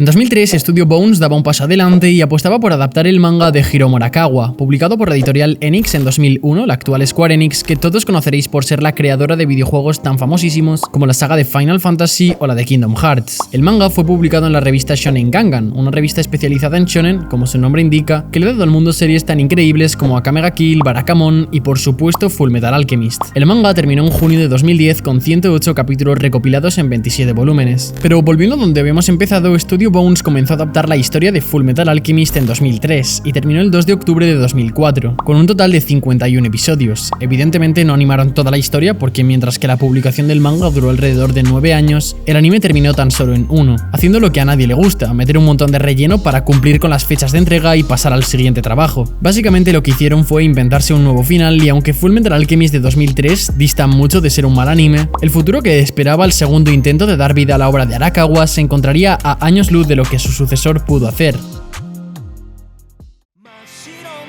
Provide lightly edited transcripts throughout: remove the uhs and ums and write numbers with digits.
En 2003, Studio Bones daba un paso adelante y apostaba por adaptar el manga de Hiro Morakawa, publicado por la editorial Enix en 2001, la actual Square Enix, que todos conoceréis por ser la creadora de videojuegos tan famosísimos como la saga de Final Fantasy o la de Kingdom Hearts. El manga fue publicado en la revista Shonen Gangan, una revista especializada en shonen, como su nombre indica, que le ha dado al mundo series tan increíbles como Akame ga Kill, Barakamon y por supuesto Fullmetal Alchemist. El manga terminó en junio de 2010 con 108 capítulos recopilados en 27 volúmenes. Pero volviendo a donde habíamos empezado, Studio Bones comenzó a adaptar la historia de Fullmetal Alchemist en 2003 y terminó el 2 de octubre de 2004, con un total de 51 episodios. Evidentemente no animaron toda la historia porque mientras que la publicación del manga duró alrededor de 9 años, el anime terminó tan solo en 1, haciendo lo que a nadie le gusta, meter un montón de relleno para cumplir con las fechas de entrega y pasar al siguiente trabajo. Básicamente lo que hicieron fue inventarse un nuevo final y aunque Fullmetal Alchemist de 2003 dista mucho de ser un mal anime, el futuro que esperaba el segundo intento de dar vida a la obra de Arakawa se encontraría a años luz de lo que su sucesor pudo hacer.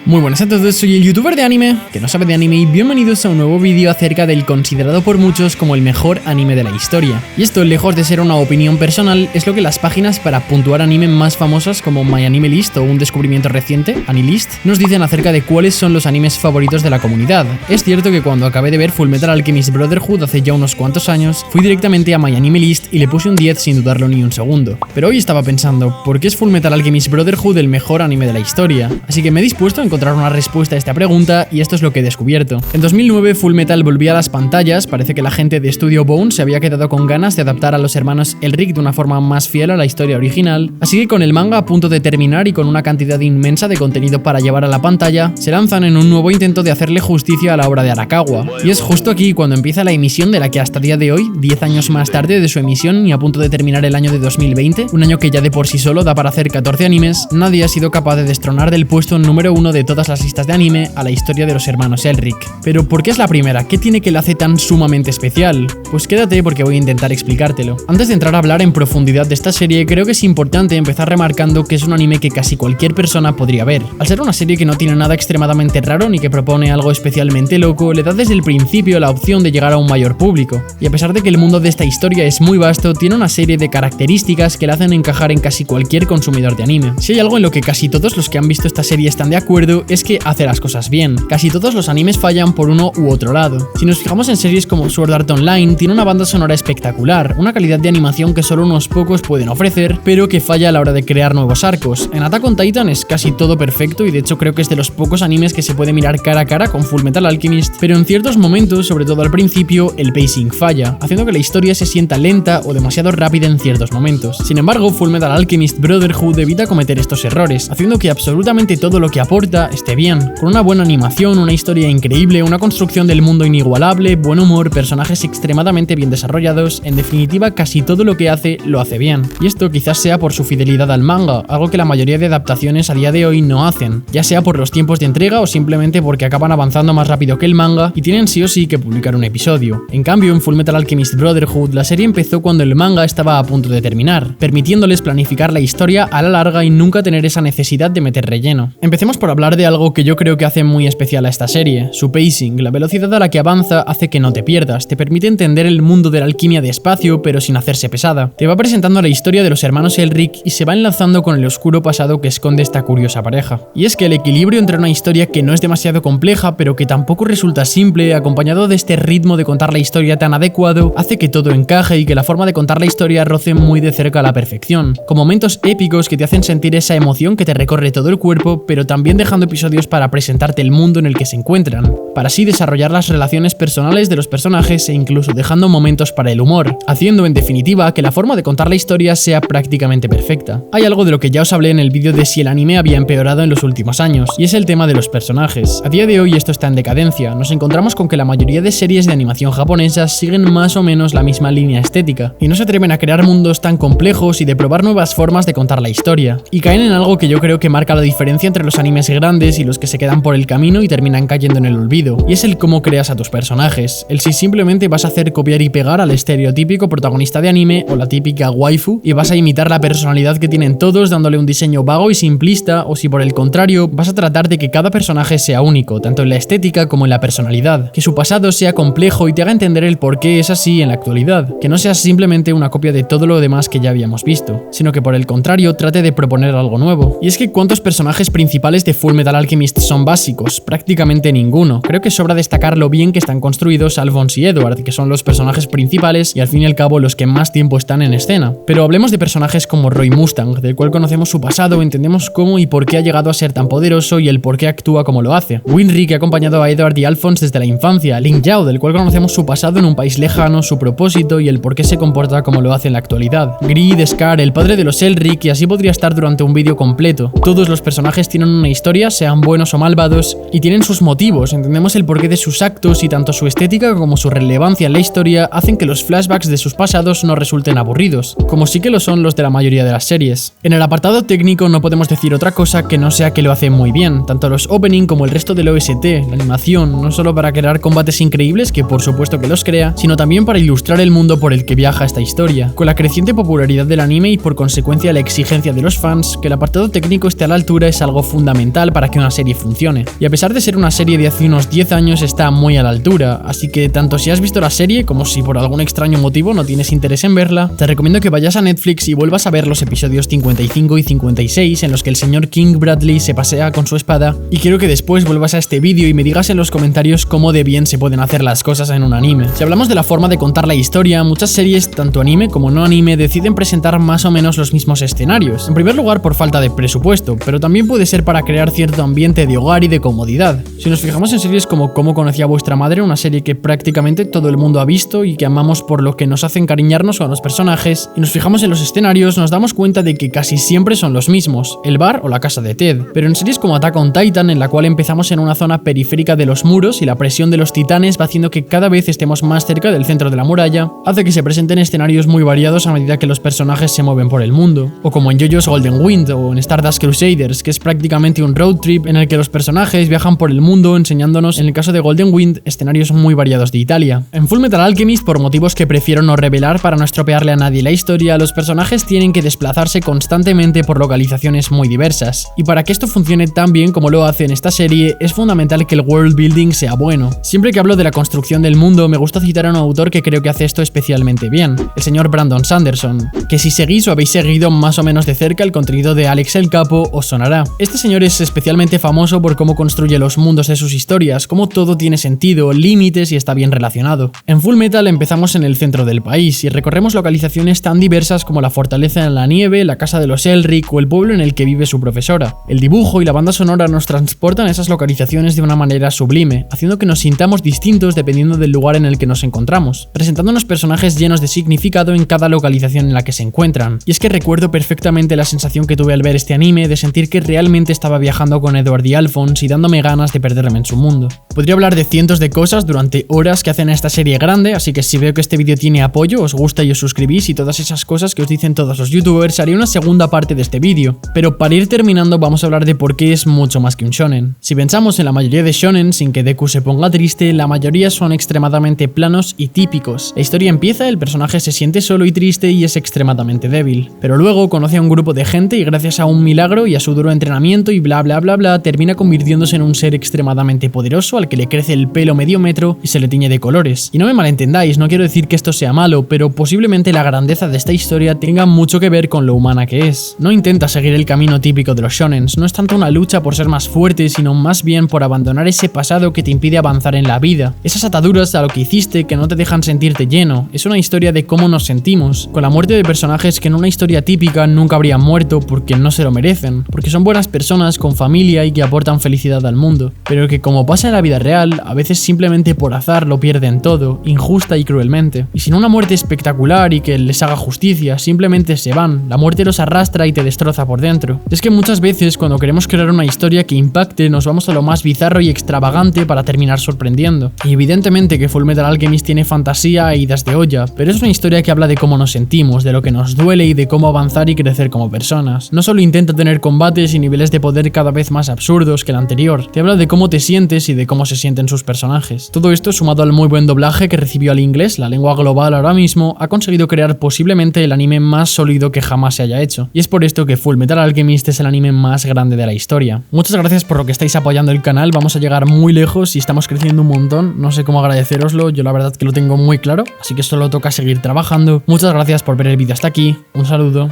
Muy buenas a todos, soy el youtuber de anime, que no sabe de anime, y bienvenidos a un nuevo vídeo acerca del considerado por muchos como el mejor anime de la historia. Y esto, lejos de ser una opinión personal, es lo que las páginas para puntuar anime más famosas como MyAnimeList o un descubrimiento reciente, AniList, nos dicen acerca de cuáles son los animes favoritos de la comunidad. Es cierto que cuando acabé de ver Fullmetal Alchemist Brotherhood hace ya unos cuantos años, fui directamente a MyAnimeList y le puse un 10 sin dudarlo ni un segundo. Pero hoy estaba pensando, ¿por qué es Fullmetal Alchemist Brotherhood el mejor anime de la historia? Así que me he dispuesto a encontrar una respuesta a esta pregunta y esto es lo que he descubierto. En 2009 Fullmetal volvía a las pantallas, parece que la gente de Studio Bones se había quedado con ganas de adaptar a los hermanos Elric de una forma más fiel a la historia original, así que con el manga a punto de terminar y con una cantidad inmensa de contenido para llevar a la pantalla, se lanzan en un nuevo intento de hacerle justicia a la obra de Arakawa. Y es justo aquí cuando empieza la emisión de la que hasta día de hoy, 10 años más tarde de su emisión y a punto de terminar el año de 2020, un año que ya de por sí solo da para hacer 14 animes, nadie ha sido capaz de destronar del puesto número 1 de todas las listas de anime a la historia de los hermanos Elric. Pero ¿por qué es la primera? ¿Qué tiene que la hace tan sumamente especial? Pues quédate porque voy a intentar explicártelo. Antes de entrar a hablar en profundidad de esta serie, creo que es importante empezar remarcando que es un anime que casi cualquier persona podría ver. Al ser una serie que no tiene nada extremadamente raro ni que propone algo especialmente loco, le da desde el principio la opción de llegar a un mayor público. Y a pesar de que el mundo de esta historia es muy vasto, tiene una serie de características que la hacen encajar en casi cualquier consumidor de anime. Si hay algo en lo que casi todos los que han visto esta serie están de acuerdo, es que hace las cosas bien. Casi todos los animes fallan por uno u otro lado. Si nos fijamos en series como Sword Art Online, tiene una banda sonora espectacular, una calidad de animación que solo unos pocos pueden ofrecer, pero que falla a la hora de crear nuevos arcos. En Attack on Titan es casi todo perfecto y de hecho creo que es de los pocos animes que se puede mirar cara a cara con Fullmetal Alchemist, pero en ciertos momentos, sobre todo al principio, el pacing falla, haciendo que la historia se sienta lenta o demasiado rápida en ciertos momentos. Sin embargo, Fullmetal Alchemist Brotherhood evita cometer estos errores, haciendo que absolutamente todo lo que aporta esté bien, con una buena animación, una historia increíble, una construcción del mundo inigualable, buen humor, personajes extremadamente bien desarrollados, en definitiva casi todo lo que hace lo hace bien. Y esto quizás sea por su fidelidad al manga, algo que la mayoría de adaptaciones a día de hoy no hacen, ya sea por los tiempos de entrega o simplemente porque acaban avanzando más rápido que el manga y tienen sí o sí que publicar un episodio. En cambio, en Fullmetal Alchemist Brotherhood la serie empezó cuando el manga estaba a punto de terminar, permitiéndoles planificar la historia a la larga y nunca tener esa necesidad de meter relleno. Empecemos por hablar de algo que yo creo que hace muy especial a esta serie, su pacing. La velocidad a la que avanza hace que no te pierdas, te permite entender el mundo de la alquimia despacio pero sin hacerse pesada. Te va presentando la historia de los hermanos Elric y se va enlazando con el oscuro pasado que esconde esta curiosa pareja. Y es que el equilibrio entre una historia que no es demasiado compleja pero que tampoco resulta simple, acompañado de este ritmo de contar la historia tan adecuado, hace que todo encaje y que la forma de contar la historia roce muy de cerca a la perfección, con momentos épicos que te hacen sentir esa emoción que te recorre todo el cuerpo, pero también dejando episodios para presentarte el mundo en el que se encuentran, para así desarrollar las relaciones personales de los personajes e incluso dejando momentos para el humor, haciendo en definitiva que la forma de contar la historia sea prácticamente perfecta. Hay algo de lo que ya os hablé en el vídeo de si el anime había empeorado en los últimos años, y es el tema de los personajes. A día de hoy esto está en decadencia, nos encontramos con que la mayoría de series de animación japonesas siguen más o menos la misma línea estética, y no se atreven a crear mundos tan complejos y de probar nuevas formas de contar la historia, y caen en algo que yo creo que marca la diferencia entre los animes grandes grandes y los que se quedan por el camino y terminan cayendo en el olvido. Y es el cómo creas a tus personajes, el si simplemente vas a hacer copiar y pegar al estereotípico protagonista de anime o la típica waifu y vas a imitar la personalidad que tienen todos dándole un diseño vago y simplista, o si por el contrario vas a tratar de que cada personaje sea único, tanto en la estética como en la personalidad, que su pasado sea complejo y te haga entender el por qué es así en la actualidad, que no seas simplemente una copia de todo lo demás que ya habíamos visto, sino que por el contrario trate de proponer algo nuevo. Y es que ¿cuántos personajes principales de Fullmetal Alchemist son básicos? Prácticamente ninguno. Creo que sobra destacar lo bien que están construidos Alphonse y Edward, que son los personajes principales y al fin y al cabo los que más tiempo están en escena. Pero hablemos de personajes como Roy Mustang, del cual conocemos su pasado, entendemos cómo y por qué ha llegado a ser tan poderoso y el por qué actúa como lo hace. Winry, que ha acompañado a Edward y Alphonse desde la infancia. Ling Yao, del cual conocemos su pasado en un país lejano, su propósito y el por qué se comporta como lo hace en la actualidad. Greed, Scar, el padre de los Elric, y así podría estar durante un vídeo completo. Todos los personajes tienen una historia, sean buenos o malvados, y tienen sus motivos, entendemos el porqué de sus actos y tanto su estética como su relevancia en la historia hacen que los flashbacks de sus pasados no resulten aburridos, como sí que lo son los de la mayoría de las series. En el apartado técnico no podemos decir otra cosa que no sea que lo hace muy bien, tanto los opening como el resto del OST, la animación, no solo para crear combates increíbles, que por supuesto que los crea, sino también para ilustrar el mundo por el que viaja esta historia. Con la creciente popularidad del anime y por consecuencia la exigencia de los fans, que el apartado técnico esté a la altura es algo fundamental para que una serie funcione. Y a pesar de ser una serie de hace unos 10 años está muy a la altura, así que tanto si has visto la serie como si por algún extraño motivo no tienes interés en verla, te recomiendo que vayas a Netflix y vuelvas a ver los episodios 55 y 56 en los que el señor King Bradley se pasea con su espada, y quiero que después vuelvas a este vídeo y me digas en los comentarios cómo de bien se pueden hacer las cosas en un anime. Si hablamos de la forma de contar la historia, muchas series, tanto anime como no anime, deciden presentar más o menos los mismos escenarios. En primer lugar por falta de presupuesto, pero también puede ser para crear cierto ambiente de hogar y de comodidad. Si nos fijamos en series como Cómo conocí a vuestra madre, una serie que prácticamente todo el mundo ha visto y que amamos por lo que nos hace encariñarnos con los personajes, y nos fijamos en los escenarios, nos damos cuenta de que casi siempre son los mismos, el bar o la casa de Ted. Pero en series como Attack on Titan, en la cual empezamos en una zona periférica de los muros y la presión de los titanes va haciendo que cada vez estemos más cerca del centro de la muralla, hace que se presenten escenarios muy variados a medida que los personajes se mueven por el mundo. O como en JoJo's Golden Wind o en Stardust Crusaders, que es prácticamente un road trip en el que los personajes viajan por el mundo enseñándonos, en el caso de Golden Wind, escenarios muy variados de Italia. En Fullmetal Alchemist, por motivos que prefiero no revelar para no estropearle a nadie la historia, los personajes tienen que desplazarse constantemente por localizaciones muy diversas. Y para que esto funcione tan bien como lo hace en esta serie, es fundamental que el world building sea bueno. Siempre que hablo de la construcción del mundo, me gusta citar a un autor que creo que hace esto especialmente bien, el señor Brandon Sanderson, que si seguís o habéis seguido más o menos de cerca el contenido de Alex el Capo, os sonará. Este señor es especialmente famoso por cómo construye los mundos de sus historias, cómo todo tiene sentido, límites y está bien relacionado. En Fullmetal empezamos en el centro del país y recorremos localizaciones tan diversas como la fortaleza en la nieve, la casa de los Elric o el pueblo en el que vive su profesora. El dibujo y la banda sonora nos transportan a esas localizaciones de una manera sublime, haciendo que nos sintamos distintos dependiendo del lugar en el que nos encontramos, presentándonos personajes llenos de significado en cada localización en la que se encuentran. Y es que recuerdo perfectamente la sensación que tuve al ver este anime de sentir que realmente estaba viajando con Edward y Alphonse y dándome ganas de perderme en su mundo. Podría hablar de cientos de cosas durante horas que hacen a esta serie grande, así que si veo que este vídeo tiene apoyo, os gusta y os suscribís y todas esas cosas que os dicen todos los youtubers, haré una segunda parte de este vídeo. Pero para ir terminando vamos a hablar de por qué es mucho más que un shonen. Si pensamos en la mayoría de shonen, sin que Deku se ponga triste, la mayoría son extremadamente planos y típicos. La historia empieza, el personaje se siente solo y triste y es extremadamente débil. Pero luego conoce a un grupo de gente y gracias a un milagro y a su duro entrenamiento y bla bla bla bla, termina convirtiéndose en un ser extremadamente poderoso al que le crece el pelo medio metro y se le tiñe de colores. Y no me malentendáis, no quiero decir que esto sea malo, pero posiblemente la grandeza de esta historia tenga mucho que ver con lo humana que es. No intenta seguir el camino típico de los shonens, no es tanto una lucha por ser más fuerte, sino más bien por abandonar ese pasado que te impide avanzar en la vida. Esas ataduras a lo que hiciste que no te dejan sentirte lleno. Es una historia de cómo nos sentimos, con la muerte de personajes que en una historia típica nunca habrían muerto porque no se lo merecen, porque son buenas personas con familia y que aportan felicidad al mundo, pero que como pasa en la vida real, a veces simplemente por azar lo pierden todo, injusta y cruelmente. Y sin una muerte espectacular y que les haga justicia, simplemente se van, la muerte los arrastra y te destroza por dentro. Es que muchas veces cuando queremos crear una historia que impacte, nos vamos a lo más bizarro y extravagante para terminar sorprendiendo. Y evidentemente que Fullmetal Alchemist tiene fantasía e idas de olla, pero es una historia que habla de cómo nos sentimos, de lo que nos duele y de cómo avanzar y crecer como personas. No solo intenta tener combates y niveles de poder cada vez vez más absurdos que el anterior. Te habla de cómo te sientes y de cómo se sienten sus personajes. Todo esto, sumado al muy buen doblaje que recibió al inglés, la lengua global ahora mismo, ha conseguido crear posiblemente el anime más sólido que jamás se haya hecho. Y es por esto que Fullmetal Alchemist es el anime más grande de la historia. Muchas gracias por lo que estáis apoyando el canal, vamos a llegar muy lejos y estamos creciendo un montón. No sé cómo agradeceroslo, yo la verdad que lo tengo muy claro, así que solo toca seguir trabajando. Muchas gracias por ver el vídeo hasta aquí, un saludo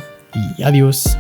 y adiós.